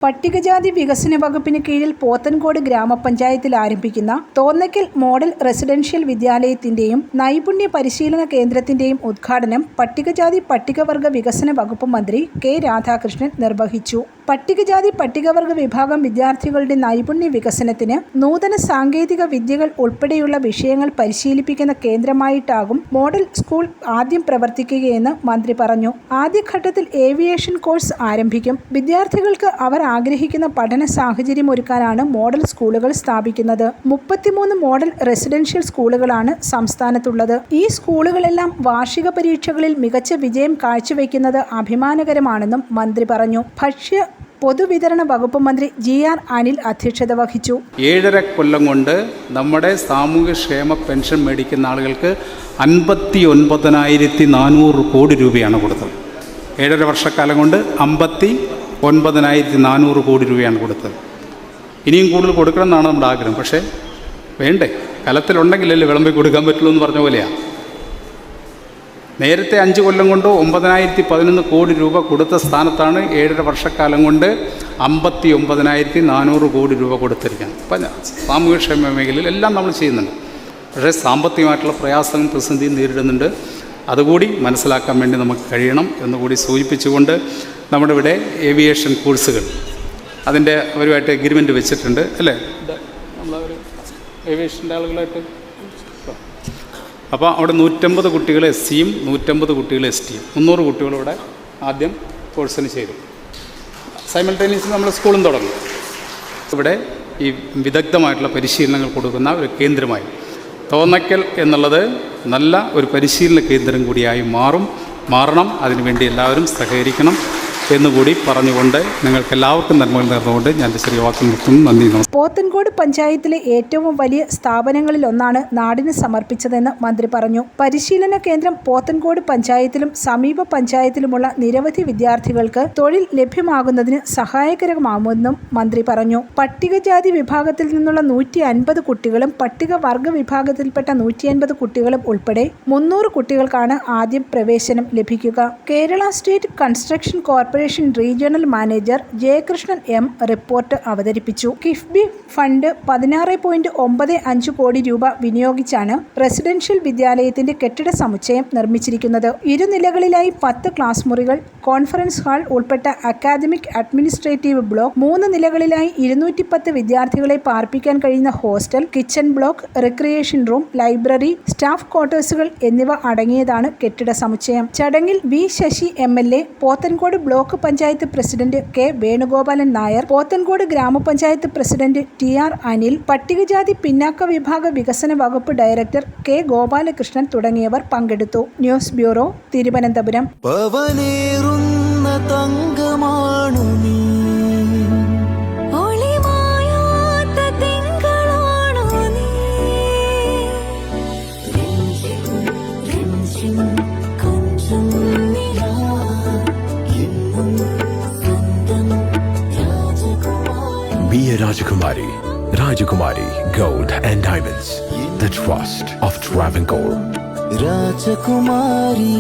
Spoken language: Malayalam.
പട്ടികജാതി വികസന വകുപ്പിന് കീഴിൽ പോത്തൻകോട് ഗ്രാമപഞ്ചായത്തിൽ ആരംഭിക്കുന്ന തോന്നയ്ക്കൽ മോഡൽ റെസിഡൻഷ്യൽ വിദ്യാലയത്തിന്റെയും നൈപുണ്യ പരിശീലന കേന്ദ്രത്തിന്റെയും ഉദ്ഘാടനം പട്ടികജാതി പട്ടികവർഗ വികസന വകുപ്പ് മന്ത്രി കെ രാധാകൃഷ്ണൻ നിർവഹിച്ചു. പട്ടികജാതി പട്ടികവർഗ വിഭാഗം വിദ്യാർത്ഥികളുടെ നൈപുണ്യ വികസനത്തിന് നൂതന സാങ്കേതിക വിദ്യകൾ ഉൾപ്പെടെയുള്ള വിഷയങ്ങൾ പരിശീലിപ്പിക്കുന്ന കേന്ദ്രമായിട്ടാകും മോഡൽ സ്കൂൾ ആദ്യം പ്രവർത്തിക്കുകയെന്ന് മന്ത്രി പറഞ്ഞു. ആദ്യഘട്ടത്തിൽ ഏവിയേഷൻ കോഴ്സ് ആരംഭിക്കും. വിദ്യാർത്ഥികൾക്ക് അവർ ആഗ്രഹിക്കുന്ന പഠന സാഹചര്യം ഒരുക്കാനാണ് മോഡൽ സ്കൂളുകൾ സ്ഥാപിക്കുന്നത്. 33 മോഡൽ റെസിഡൻഷ്യൽ സ്കൂളുകളാണ് സംസ്ഥാനത്തുള്ളത്. ഈ സ്കൂളുകളെല്ലാം വാർഷിക പരീക്ഷകളിൽ മികച്ച വിജയം കാഴ്ചവെക്കുന്നത് അഭിമാനകരമാണെന്നും മന്ത്രി പറഞ്ഞു. ഭക്ഷ്യ പൊതുവിതരണ വകുപ്പ് മന്ത്രി GR അനിൽ അധ്യക്ഷത വഹിച്ചു. 7.5 കൊല്ലം കൊണ്ട് നമ്മുടെ സാമൂഹ്യക്ഷേമ പെൻഷൻ മേടിക്കുന്ന ആളുകൾക്ക് 59,400 കോടി രൂപയാണ് കൊടുത്തത്. 7.5 വർഷക്കാലം കൊണ്ട് 59,400 കോടി രൂപയാണ് കൊടുത്തത്. ഇനിയും കൂടുതൽ കൊടുക്കണം എന്നാണ് നമ്മുടെ ആഗ്രഹം. പക്ഷേ വേണ്ടേ, കലത്തിലുണ്ടെങ്കിലല്ലേ വിളമ്പി കൊടുക്കാൻ പറ്റുള്ളൂ എന്ന് പറഞ്ഞ പോലെയാണ്. നേരത്തെ 5 കൊല്ലം കൊണ്ട് 9,011 കോടി രൂപ കൊടുത്ത സ്ഥാനത്താണ് 7.5 വർഷക്കാലം കൊണ്ട് 59,400 കോടി രൂപ കൊടുത്തിരിക്കുന്നത്. അപ്പം സാമൂഹ്യക്ഷേമ മേഖലയിൽ എല്ലാം നമ്മൾ ചെയ്യുന്നുണ്ട്. പക്ഷേ സാമ്പത്തികമായിട്ടുള്ള പ്രയാസവും പ്രതിസന്ധിയും നേരിടുന്നുണ്ട്. അതുകൂടി മനസ്സിലാക്കാൻ വേണ്ടി നമുക്ക് കഴിയണം എന്നുകൂടി സൂചിപ്പിച്ചുകൊണ്ട് നമ്മുടെ ഇവിടെ ഏവിയേഷൻ കോഴ്സുകൾ അതിൻ്റെ അവരുമായിട്ട് എഗ്രിമെൻറ്റ് വെച്ചിട്ടുണ്ട് അല്ലേ, നമ്മളൊരു ഏവിയേഷൻ്റെ ആളുകളായിട്ട്. അപ്പോൾ അവിടെ 150 കുട്ടികൾ SCയും 150 കുട്ടികൾ STയും 300 കുട്ടികളിവിടെ ആദ്യം കോഴ്സിന് ചേരും. സൈമൾട്ടേനിയസ്ലി നമ്മൾ സ്കൂളും തുടങ്ങും. ഇവിടെ ഈ വിദഗ്ധമായിട്ടുള്ള പരിശീലനങ്ങൾ കൊടുക്കുന്ന ഒരു കേന്ദ്രമായി തോന്നയ്ക്കൽ എന്നുള്ളത് നല്ല ഒരു പരിശീലന കേന്ദ്രം കൂടിയായി മാറണം. അതിനുവേണ്ടി എല്ലാവരും സഹകരിക്കണം എന്നുകൂടി പറഞ്ഞുകൊണ്ട് നിങ്ങൾക്ക് എല്ലാവർക്കും നന്മകൾ നേർന്നുകൊണ്ട് ഞാൻ ചെറിയ വാക്കിൽ നിർത്തുന്നു. നന്ദി. പോത്തൻകോട് പഞ്ചായത്തിലെ ഏറ്റവും വലിയ സ്ഥാപനങ്ങളിലൊന്നാണ് നാടിന് സമർപ്പിച്ചതെന്ന് മന്ത്രി പറഞ്ഞു. പരിശീലന കേന്ദ്രം പോത്തൻകോട് പഞ്ചായത്തിലും സമീപ പഞ്ചായത്തിലുമുള്ള നിരവധി വിദ്യാർത്ഥികൾക്ക് തൊഴിൽ ലഭ്യമാകുന്നതിന് സഹായകരമാകുമെന്നും മന്ത്രി പറഞ്ഞു. പട്ടികജാതി വിഭാഗത്തിൽ നിന്നുള്ള 150 കുട്ടികളും പട്ടികവർഗ വിഭാഗത്തിൽപ്പെട്ട 150 കുട്ടികളും ഉൾപ്പെടെ 300 കുട്ടികൾക്കാണ് ആദ്യം പ്രവേശനം ലഭിക്കുക. Kerala state construction corporation regional manager Jayakrishnan M report അവതരിപ്പിച്ചു. കിഫ്ബി ഫണ്ട് 16.95 കോടി രൂപ വിനിയോഗിച്ചാണ് റെസിഡൻഷ്യൽ വിദ്യാലയത്തിന്റെ കെട്ടിട സമുച്ചയം നിർമ്മിച്ചിരിക്കുന്നത്. 2 നിലകളിലായി 10 ക്ലാസ് മുറികൾ, കോൺഫറൻസ് ഹാൾ ഉൾപ്പെട്ട അക്കാദമിക് അഡ്മിനിസ്ട്രേറ്റീവ് ബ്ലോക്ക്, 3 നിലകളിലായി 210 വിദ്യാർത്ഥികളെ പാർപ്പിക്കാൻ കഴിയുന്ന hostel, kitchen block, recreation room, library, staff ക്വാർട്ടേഴ്സുകൾ എന്നിവ അടങ്ങിയതാണ് കെട്ടിട സമുച്ചയം. ചടങ്ങിൽ V Sasi MLA, Pothencode block panchayat president K Venugopalan Nair, Pothencode ഗ്രാമപഞ്ചായത്ത് പ്രസിഡന്റ് TR അനിൽ, പട്ടികജാതി പിന്നാക്ക വിഭാഗ വികസന വകുപ്പ് ഡയറക്ടർ K ഗോപാലകൃഷ്ണൻ തുടങ്ങിയവർ പങ്കെടുത്തു. News bureau, Thiruvananthapuram. Be a Rajakumari Gold and Diamonds, the trust of Travancore. Rajakumari.